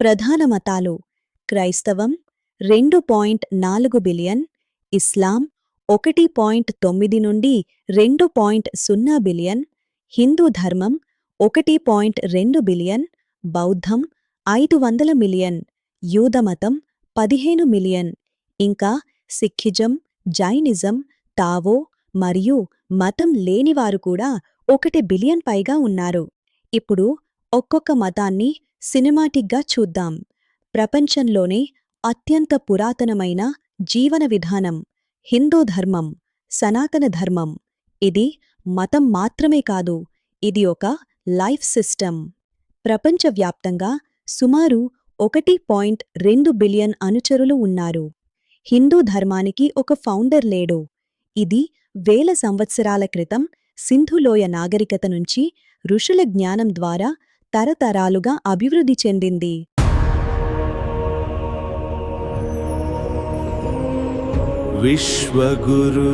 ప్రధాన మతాలు: క్రైస్తవం 2.4 బిలియన్, ఇస్లాం 1.9 నుండి 2.0 బిలియన్, హిందూ ధర్మం 1.2 బిలియన్, బౌద్ధం 500 మిలియన్, యూదమతం 15 మిలియన్, ఇంకా సిక్కిజం, జైనిజం, తావో మరియు మతం లేనివారు కూడా 1 బిలియన్ పైగా ఉన్నారు. ఇప్పుడు ఒక్కొక్క మతాన్ని సినిమాటిక్గా చూద్దాం. ప్రపంచంలోనే అత్యంత పురాతనమైన జీవన విధానం హిందూ ధర్మం, సనాతన ధర్మం. ఇది మతం మాత్రమే కాదు, ఇది ఒక లైఫ్ సిస్టమ్. ప్రపంచవ్యాప్తంగా సుమారు 1.2 బిలియన్ అనుచరులు ఉన్నారు. హిందూ ధర్మానికి ఒక ఫౌండర్ లేడు. ఇది వేల సంవత్సరాల క్రితం సింధులోయ నాగరికత నుంచి ఋషుల జ్ఞానం ద్వారా తరతరాలుగా అభివృద్ధి చెందింది. విశ్వగురు